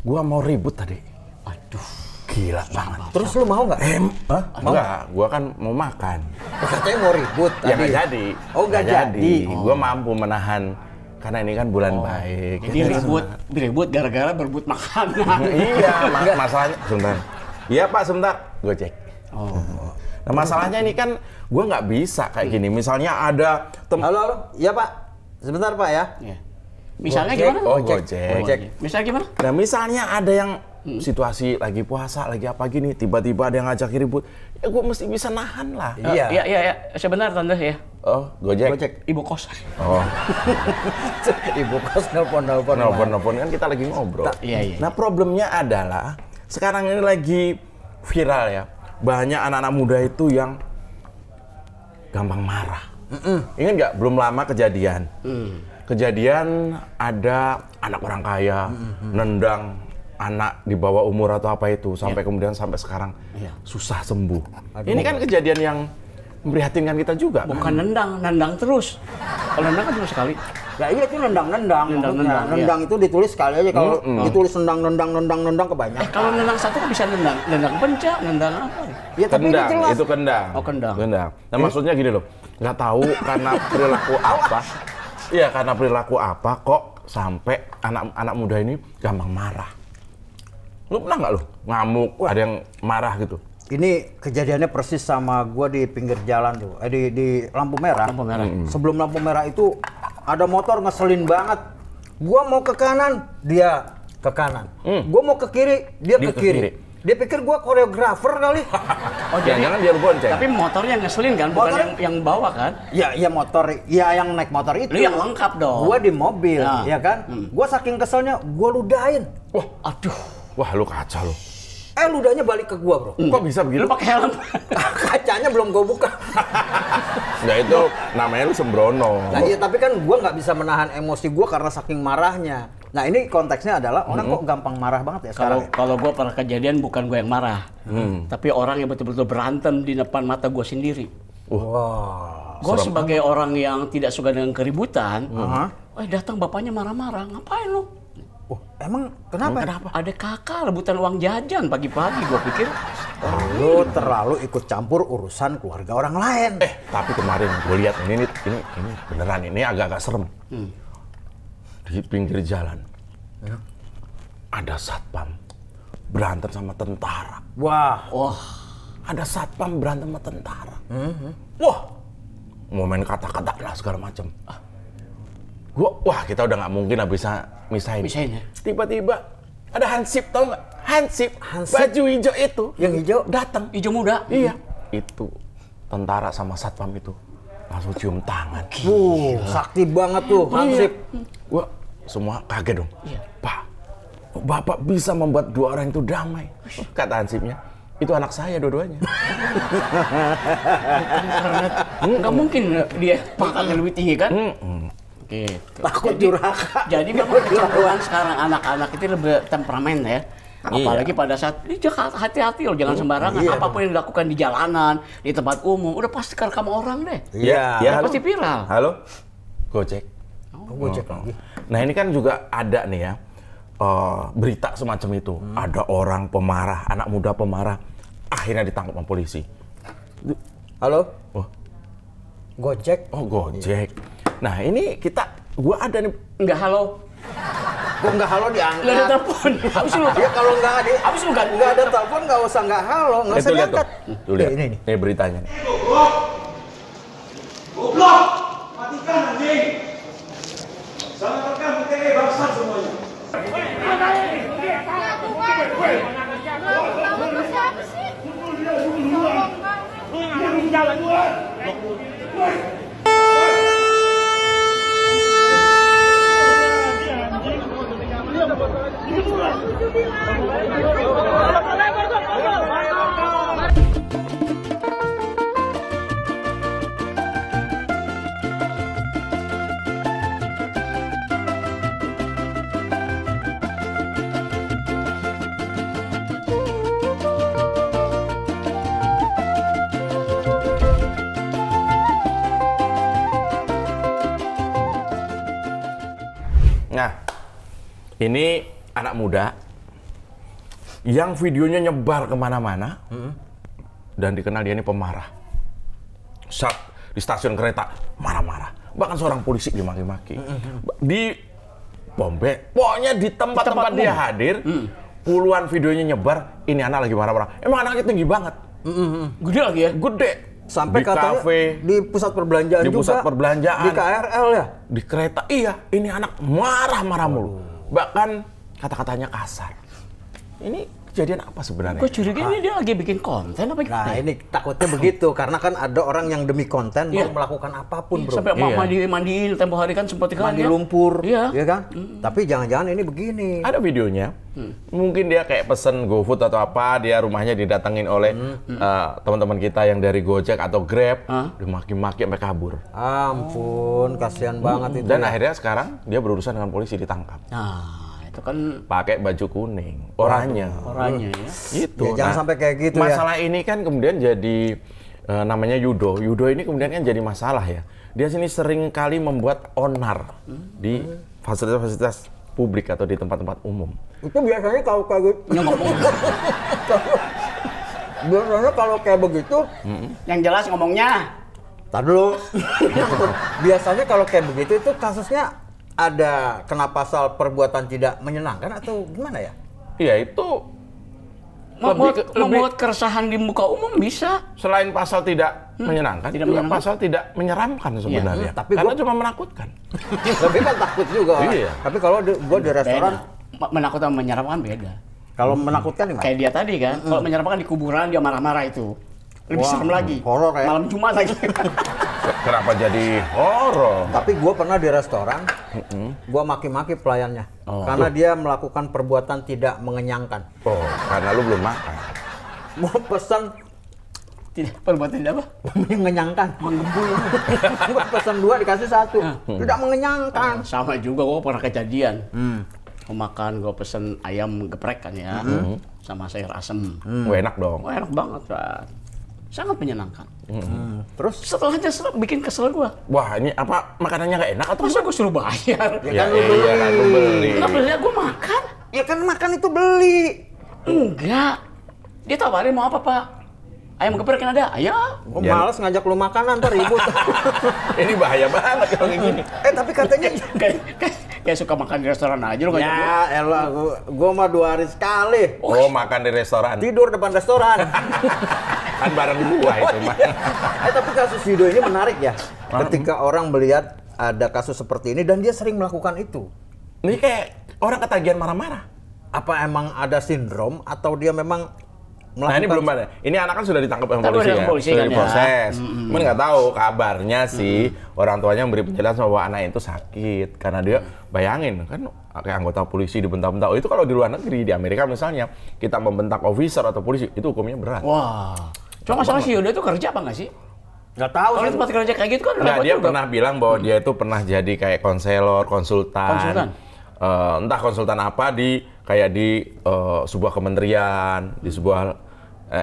Gua mau ribut tadi. Aduh, gila banget. Terus lu mau nggak? Enggak, gua kan mau makan. Katanya mau ribut Ya tadi. nggak jadi. Oh, nggak jadi. Gua mampu menahan karena ini kan bulan baik. jadi ribut gara-gara berebut makanan. Iya, masalahnya sebentar. Iya Pak, sebentar. Gue cek. Nah masalahnya ini kan gue nggak bisa kayak gini. Misalnya ada Halo. Iya Pak. Sebentar Pak ya. Iya. Misalnya Gojek. gimana? Gojek. Misalnya gimana? Nah misalnya ada yang situasi lagi puasa, lagi apa gini, tiba-tiba ada yang ngajak ribut, ya gue mesti bisa nahan lah. Iya. Sebentar Tante ya. Oh, Gojek. Ibu kos. Oh, Ibu kos nelpon. nelpon kan kita lagi ngobrol. Iya. Nah problemnya adalah sekarang ini lagi viral ya, banyak anak-anak muda itu yang gampang marah. Ingat nggak? Belum lama kejadian. Kejadian ada anak orang kaya nendang anak di bawah umur atau apa itu sampai kemudian sampai sekarang susah sembuh. Ini kan kejadian yang memprihatinkan kita juga. Bukan nendang terus. Kalau nendang kan cuma sekali. Ya iya itu nendang. Nendang iya. itu ditulis sekali aja. Kalau ditulis nendang kebanyakan. Kalau nendang satu kan bisa nendang pencak, nendang apa? Ya tapi ini Kendang, jelas. itu kendang. Oh, kendang. Nah maksudnya gini loh, nggak tahu karena perilaku apa. Iya karena perilaku apa kok sampai anak muda ini gampang marah. Lu pernah nggak lu ngamuk, ada yang marah gitu? Ini kejadiannya persis sama gua di pinggir jalan tuh, di lampu merah. Lampu merah. Sebelum lampu merah itu ada motor ngeselin banget. Gua mau ke kanan, dia ke kanan. Gua mau ke kiri, dia ke kiri. Dia pikir gua koreografer kali. Oh Jangan-jangan dia bonceng. Tapi motornya ngeselin kan, bukan yang bawa kan? Ya motor, ya yang naik motor itu. Lu yang lengkap dong. Gua di mobil, Nah. ya kan? Gua saking keselnya, gua ludahin. Wah lu kacau lu. Ludahnya balik ke gua, bro. Kok bisa begitu? Lu pakai helm. Kacanya belum gua buka. Nggak itu namanya lu sembrono. Nah iya, tapi kan gua nggak bisa menahan emosi gua karena saking marahnya. Nah ini konteksnya adalah orang kok gampang marah banget ya sekarang. Kalau gue pernah kejadian bukan gue yang marah, tapi orang yang betul-betul berantem di depan mata gue sendiri. Wah. Gue sebagai orang yang tidak suka dengan keributan, datang bapaknya marah-marah, ngapain lu? Emang kenapa? Ada kakak rebutan uang jajan pagi-pagi, gue pikir. Lu terlalu ikut campur urusan keluarga orang lain. Tapi kemarin gue lihat ini beneran ini agak-agak serem. Di pinggir jalan ada satpam berantem sama tentara. Wah. Ada satpam berantem sama tentara. Wah, mau main kata-kata lah segala macam. Wah kita udah nggak mungkin lah bisa misahin. Ya? Tiba-tiba ada Hansip, tau nggak? Hansip, baju hijau itu. Yang hijau datang. Hijau muda. Iya. Itu tentara sama satpam itu langsung cium tangan. sakti banget tuh Hansip. Wah, semua kaget dong. Pak, Bapak bisa membuat dua orang itu damai. Kata Hansipnya, itu anak saya dua-duanya. Nggak mungkin dia pangkatnya lebih tinggi kan? Gitu. Takut durhaka. Jadi memang kecenderungan sekarang anak-anak itu lebih temperamen ya. Apalagi pada saat ini hati-hati loh, jangan sembarangan. Apapun yang dilakukan di jalanan, di tempat umum, udah pasti kerekam orang deh. Iya. Pasti viral. Halo, Gojek. Gojek lagi. Nah ini kan juga ada nih ya berita semacam itu. Ada orang pemarah, anak muda pemarah, akhirnya ditangkap sama polisi. Halo? Gojek. Oh Gojek. Nah ini gua ada nih. Enggak halo. Gua nggak halo diangkat. Nggak ada telepon. Habis lu Ya kalau nggak ada telepon nggak usah nggak halo, nggak usah diangkat. Tuh lihat. Ini. Ini beritanya nih. Goblok! Matikan anjing! Jangan rekam ITE bangsat semuanya. Nah, ini anak muda yang videonya nyebar kemana-mana dan dikenal dia ini pemarah. Saat di stasiun kereta marah-marah, bahkan seorang polisi dimaki-maki, di Bombay, pokoknya di tempat-tempat dia hadir, puluhan videonya nyebar. Ini anak lagi marah-marah. Emang anaknya tinggi banget, Gede lagi ya? gede. Sampai di katanya kafe, di pusat perbelanjaan di juga. pusat perbelanjaan, Di KRL ya. di kereta. Iya, ini anak marah-marah mulu. Bahkan kata-katanya kasar. Ini kejadian apa sebenarnya? Gue curiga ini dia lagi bikin konten apa gitu. Nah ini takutnya begitu, karena kan ada orang yang demi konten mau melakukan apapun bro. Sampai mandiin tempo hari kan sempat kan Mandi ya? lumpur, Iya. ya kan? Tapi jangan-jangan ini begini. Ada videonya, mungkin dia kayak pesen GoFood atau apa, dia rumahnya didatengin oleh teman-teman kita yang dari Gojek atau Grab, dimaki-maki sampai kabur. Ampun, kasihan banget itu. Dan akhirnya sekarang dia berurusan dengan polisi, ditangkap. Nah, itu kan Pakai baju kuning, oranye. orangnya ya. Gitu. Ya, jangan sampai kayak gitu ya. Masalah ini kan kemudian jadi namanya Yudo. Yudo ini kemudian kan jadi masalah ya. Dia sini sering kali membuat onar di fasilitas-fasilitas publik atau di tempat-tempat umum. Itu biasanya kalau kayak gitu. Biasanya kalau kayak begitu, Yang jelas ngomongnya. tar dulu. Biasanya kalau kayak begitu itu kasusnya ada kena pasal perbuatan tidak menyenangkan atau gimana ya? Iya, itu Membuat keresahan di muka umum bisa. selain pasal tidak menyenangkan, Tidak juga menyenangkan. pasal tidak menyeramkan sebenarnya. tapi Karena cuma menakutkan. Tapi kan takut juga. Iya. Tapi kalau gue di restoran, Beda. Menakutkan menyeramkan beda. kalau menakutkan gimana? Kayak dia tadi kan, kalau menyeramkan di kuburan dia marah-marah itu. Lebih Wah, serem lagi. horor ya. Malam Jumat lagi. Kenapa jadi horor? Tapi gue pernah di restoran, gue maki-maki pelayannya. Karena dia melakukan perbuatan tidak mengenyangkan. Oh, karena lu belum makan. Mau pesan Tidak, perbuatan tidak apa? mengenyangkan. Gue pesan 2 dikasih 1. Tidak mengenyangkan. Sama juga, gue pernah kejadian. Gue makan, gue pesen ayam geprek kan ya. Sama sayur asem. Wah, enak dong. Wah, enak banget, Pak. Sangat menyenangkan. Terus Setelahnya bikin kesel gue. Wah, ini apa makanannya nggak enak atau Masa gue suruh bayar? Ya, iya kan lu beli. Enggak beli, gue makan. ya kan makan itu beli. Enggak. Dia tawarin mau apa, Pak? Ayam geprek kan ada? Ayo. Gue Ya. males ngajak lu makan ntar ribut. Ini bahaya banget kalau kayak gini. Tapi katanya Kayak suka makan di restoran aja lu ngajak gua. ya elah gue mah 2 hari sekali Oh, makan di restoran. tidur depan restoran. Kan bareng gua itu mah. Tapi kasus Yudo ini menarik ya. Ketika orang melihat ada kasus seperti ini dan dia sering melakukan itu. Ini kayak orang ketagihan marah-marah. Apa emang ada sindrom atau dia memang Nah, ini belum ada. Ini anak kan sudah ditangkap sama Tapi polisi udah ya. ke polisi Sudah kan ya. diproses. Cuman nggak tahu kabarnya sih orang tuanya memberi penjelasan bahwa anaknya itu sakit karena dia bayangin kan kayak anggota polisi dibentak-bentak. Oh, itu kalau di luar negeri, di Amerika misalnya, kita membentak officer atau polisi, itu hukumnya berat. Wah. Cuma masalah si Yudo itu kerja apa nggak sih? nggak tahu Kalau sih. tempat kerja kayak gitu kan Nah, repot dia juga. pernah bilang bahwa dia itu pernah jadi kayak konselor, konsultan. Entah konsultan apa di sebuah kementerian, di sebuah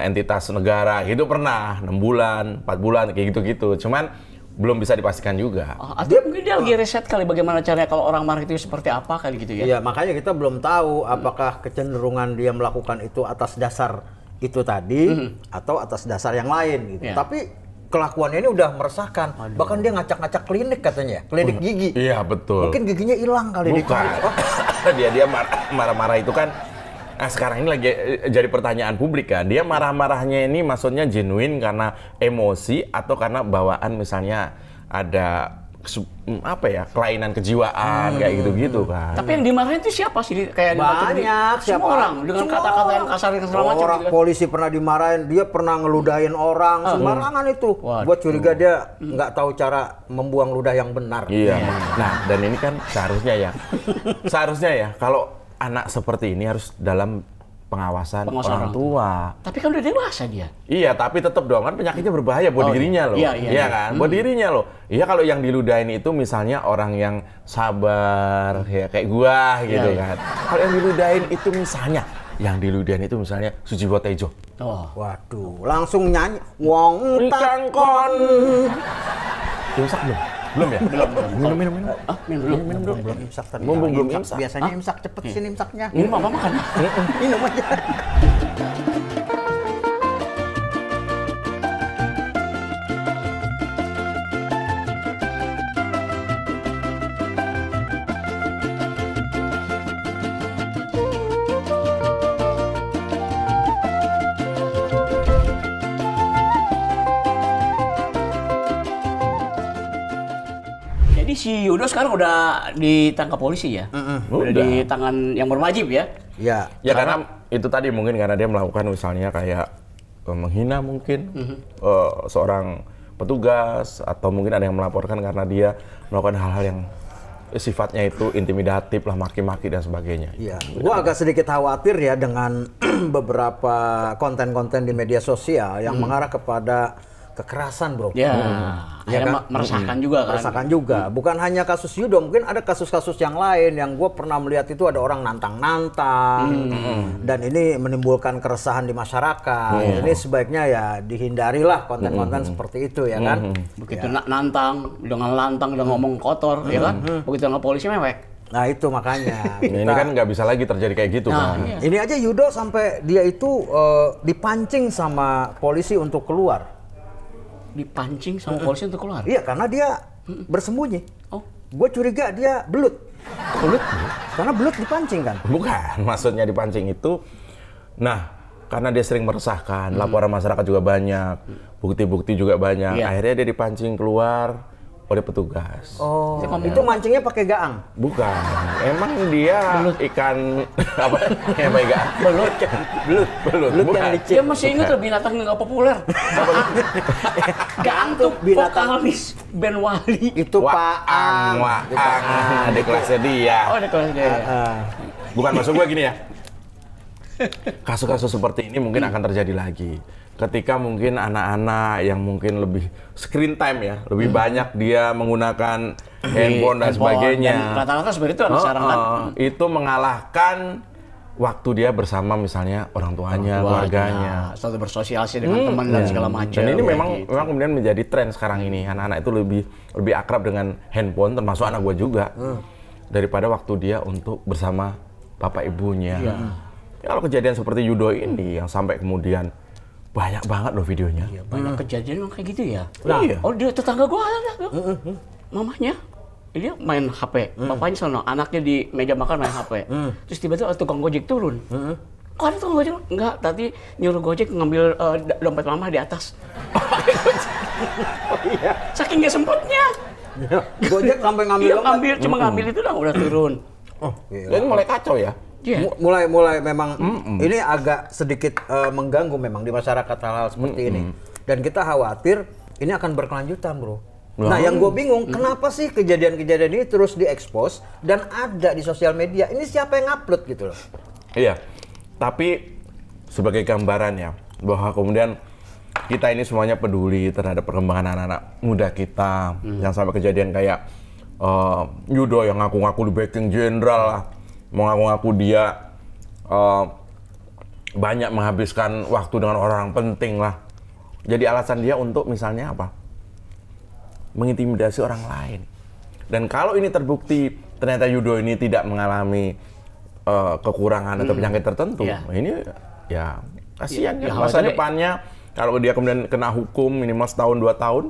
entitas negara, gitu pernah 6 bulan, 4 bulan kayak gitu-gitu. Cuman belum bisa dipastikan juga. Atau mungkin dia lagi riset kali bagaimana caranya kalau orang marah itu seperti apa kali gitu ya. Iya, makanya kita belum tahu apakah kecenderungan dia melakukan itu atas dasar itu tadi atau atas dasar yang lain gitu. Iya. Tapi kelakuannya ini udah meresahkan. Bahkan dia ngacak-ngacak klinik katanya, klinik gigi. Iya, betul. Mungkin giginya hilang kali di Bukan. klinik. Oh, dia marah-marah itu kan. Nah, sekarang ini lagi jadi pertanyaan publik kan. Dia marah-marahnya ini maksudnya genuine karena emosi atau karena bawaan misalnya ada kelainan kejiwaan kayak gitu-gitu kan. Tapi yang dimarahin itu siapa sih? Kayak banyak semua orang dengan Semua kata-kata yang kasar dan segala macam orang gitu kan. polisi pernah dimarahin, dia pernah ngeludahin orang sembarangan itu. Waduh. Buat curiga dia nggak tahu cara membuang ludah yang benar. Iya. Nah, dan ini kan seharusnya ya kalau anak seperti ini harus dalam pengawasan orang tua. Tapi kan udah dewasa dia. Iya, tapi tetap dong kan penyakitnya berbahaya buat dirinya loh. Iya. Kan? Buat dirinya loh. Iya, kalau yang diludahin itu misalnya orang yang sabar ya kayak gua gitu kan. Kalau yang diludahin itu misalnya Sujiwo Tejo. Oh. Waduh, langsung nyanyi wong Kangkon. Dirusak belum? Belum ya? Minum. Belum imsak tadi. Mumpung belum Imsak. imsak. Biasanya imsak cepet sini imsaknya. Minum apa makan? Minum aja. Jadi si Yudo sekarang udah ditangkap polisi ya? Udah di tangan yang berwajib ya? Ya. Ya karena itu tadi mungkin karena dia melakukan misalnya kayak menghina mungkin seorang petugas atau mungkin ada yang melaporkan karena dia melakukan hal-hal yang sifatnya itu intimidatif lah, maki-maki dan sebagainya. Iya, gua agak sedikit khawatir ya dengan beberapa konten-konten di media sosial yang mengarah kepada kekerasan, bro. Ya, Ya akhirnya kan? meresahkan juga kan? Meresahkan juga. Bukan hanya kasus Yudo, mungkin ada kasus-kasus yang lain yang gue pernah melihat itu ada orang nantang-nantang dan ini menimbulkan keresahan di masyarakat. Ini sebaiknya ya dihindarilah konten-konten seperti itu ya kan. Begitu nantang, dengan lantang, udah ngomong kotor, ya kan? Begitu nggak polisi mewek. Nah itu makanya. Ini kan nggak bisa lagi terjadi kayak gitu Nah, kan. iya. Ini aja Yudo sampai dia itu dipancing sama polisi untuk keluar. Dipancing sama polisi untuk keluar? Iya, karena dia bersembunyi. Oh, Gue curiga dia belut. belut? Karena belut dipancing kan. Bukan, maksudnya dipancing itu, nah karena dia sering meresahkan, laporan masyarakat juga banyak, bukti-bukti juga banyak, Iya. akhirnya dia dipancing keluar oleh petugas. Oh, itu mancingnya pakai gaang. Bukan, emang dia ikan apa? Yang pakai gaang? Belut, Belut bukan. yang licin. Dia masih ingat tuh binatang nggak populer. Gaang tuh Binatang. vokalis band Wali. Itu Paang. Waang, di kelasnya dia. Oh, ada kelas dia. Bukan, maksud gue gini ya. Kasus-kasus seperti ini mungkin akan terjadi lagi. Ketika mungkin anak-anak yang mungkin lebih screen time ya, lebih banyak dia menggunakan handphone dan sebagainya. Dan rata-rata seperti itu anak sekarang kan. Itu mengalahkan waktu dia bersama misalnya orang tuanya, keluarganya. Selalu bersosialisasi dengan teman dan segala macam. Dan ini Kayak memang gitu. memang kemudian menjadi tren sekarang ini. Anak-anak itu lebih akrab dengan handphone, termasuk anak gue juga, daripada waktu dia untuk bersama bapak ibunya. Ya, kalau kejadian seperti Yudo ini yang sampai kemudian banyak banget loh videonya. Ya, banyak kejadian emang kayak gitu ya. Nah, iya. Oh, dia tetangga gua ada. Mamanya dia main HP, bapaknya sono, anaknya di meja makan main HP. Terus tiba-tiba tukang Gojek turun. Kok ada tukang Gojek? Enggak, tadi nyuruh Gojek ngambil dompet mama di atas. Saking nggak sempatnya. Gojek sampai ngambil Iya, dompet. cuma ngambil itu dah udah turun. Oh, gila. Jadi mulai kacau ya. Iya. Mulai memang ini agak sedikit mengganggu memang di masyarakat hal-hal seperti ini. Dan kita khawatir ini akan berkelanjutan, bro. Nah, yang gue bingung, kenapa sih kejadian-kejadian ini terus diekspos dan ada di sosial media? Ini siapa yang upload gitu loh? Iya. Tapi sebagai gambaran ya, bahwa kemudian kita ini semuanya peduli terhadap perkembangan anak-anak muda kita. Yang sampai kejadian kayak Yudo yang ngaku-ngaku di backing jenderal lah. Mengaku-ngaku dia banyak menghabiskan waktu dengan orang penting lah. Jadi alasan dia untuk misalnya apa? Mengintimidasi orang lain. Dan kalau ini terbukti ternyata Yudo ini tidak mengalami kekurangan atau penyakit tertentu, ini ya kasihan kan. Masa depannya kalau dia kemudian kena hukum minimal setahun 2 tahun,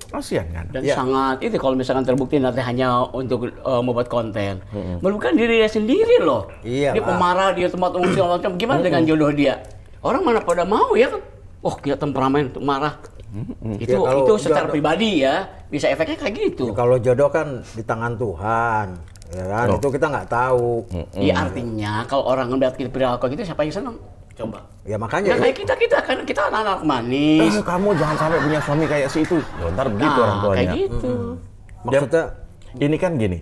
kasihan kan. Dan sangat itu kalau misalkan terbukti nanti hanya untuk membuat konten, merugikan diri dia sendiri loh. Iya, Dia pemarah, dia tempat umum segala macam. Gimana dengan jodoh dia? Orang mana pada mau ya kan? Oh, kita temperamen, marah. Itu Ya, itu secara pribadi ya, bisa efeknya kayak gitu. Kalau jodoh kan di tangan Tuhan, ya kan? Itu kita nggak tahu. Iya, artinya kalau orang ngeliat kita perilaku gitu, siapa yang senang? Coba. Ya makanya. Ya kayak kita kan kita anak-anak manis. Kamu jangan sampai punya suami kayak si itu. Ya, ntar begitu orang tuanya. Kayak gitu. Maksudnya Ini kan gini,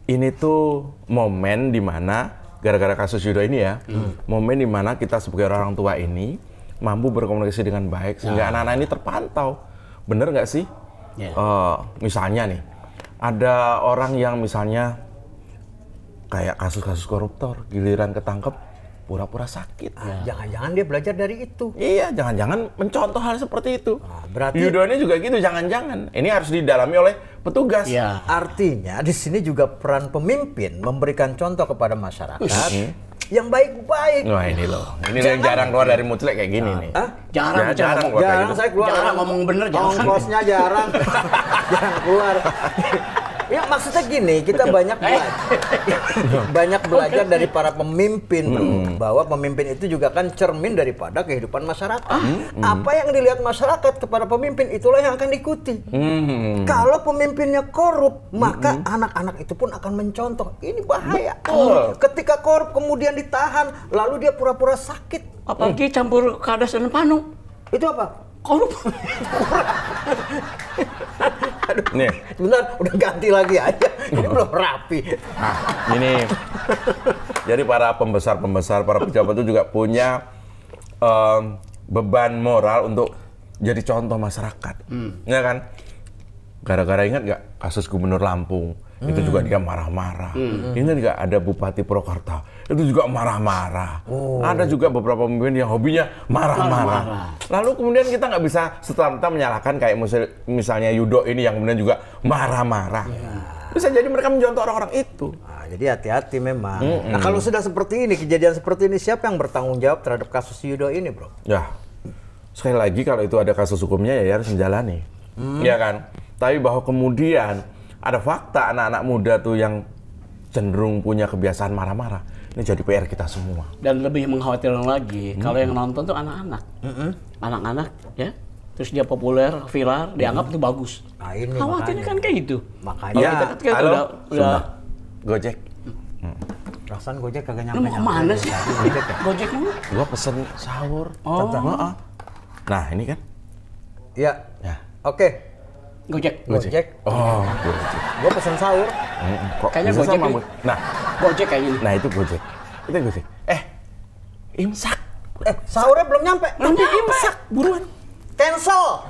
ini tuh momen dimana gara-gara kasus Yudo ini ya, momen dimana kita sebagai orang tua ini mampu berkomunikasi dengan baik sehingga anak-anak ini terpantau. Bener nggak sih? Misalnya nih, ada orang yang misalnya kayak kasus-kasus koruptor, giliran ketangkep pura-pura sakit. Jangan-jangan dia belajar dari itu. Iya, jangan-jangan mencontoh hal seperti itu. Berarti Yudo ini juga gitu, jangan-jangan. Ini harus didalami oleh petugas. Iya. artinya di sini juga peran pemimpin memberikan contoh kepada masyarakat yang baik-baik. Wah ini loh, ini yang jarang keluar dari mutlek kayak gini nih. Jarang, jarang keluar kayak Jarang gitu. saya keluar. Jarang ngomong bener, jarang. Ongkosnya jarang. Jarang keluar. Ya maksudnya gini, kita banyak belajar dari para pemimpin, bro. Bahwa pemimpin itu juga kan cermin daripada kehidupan masyarakat. Apa yang dilihat masyarakat kepada pemimpin itulah yang akan diikuti. Kalau pemimpinnya korup, maka anak-anak itu pun akan mencontoh. Ini bahaya. Ketika korup kemudian ditahan, lalu dia pura-pura sakit. Apalagi campur kadas dan panu. Itu apa? Korup. Nih, Sebentar, udah ganti lagi aja. Ini belum rapi. nah ini. Jadi para pembesar-pembesar, para pejabat itu juga punya beban moral untuk jadi contoh masyarakat. Ya kan? Gara-gara ingat nggak kasus Gubernur Lampung? Itu juga dia marah-marah. Ingat nggak ada Bupati Purwakarta? Itu juga marah-marah. Ada juga beberapa pemimpin yang hobinya marah-marah. Lalu kemudian kita nggak bisa serta-merta menyalahkan kayak misalnya Yudo ini yang kemudian juga marah-marah. Bisa jadi mereka mencontoh orang-orang itu. Nah, jadi hati-hati memang. Nah kalau sudah seperti ini, kejadian seperti ini, siapa yang bertanggung jawab terhadap kasus Yudo ini, bro? Ya, sekali lagi kalau itu ada kasus hukumnya ya harus menjalani. Ya kan? Tapi bahwa kemudian ada fakta anak-anak muda tuh yang cenderung punya kebiasaan marah-marah. Ini jadi PR kita semua. Dan lebih mengkhawatirkan lagi, kalau yang nonton tuh anak-anak. Anak-anak, ya. Terus dia populer, viral, dianggap itu bagus. Nah ini Khawatirnya kan kayak gitu. Makanya Ya, Kita halo, udah Gojek. perasaan Gojek kagak lu mau nyampe-nyampe. kemana sih? Gojek ya? Gojek lu? Gua pesen sahur. Oh. Heeh. Nah, ini kan. Iya. Ya. Oke. Gojek. Gojek. Oh, Gojek. Gua pesen sahur. Kok Kayaknya bisa Gojek sama ini. Gojek? Nah, Gojek kayak gini. nah itu Gojek. Itu Gojek. Imsak. Sahurnya belum nyampe. Imsak, buruan. Cancel.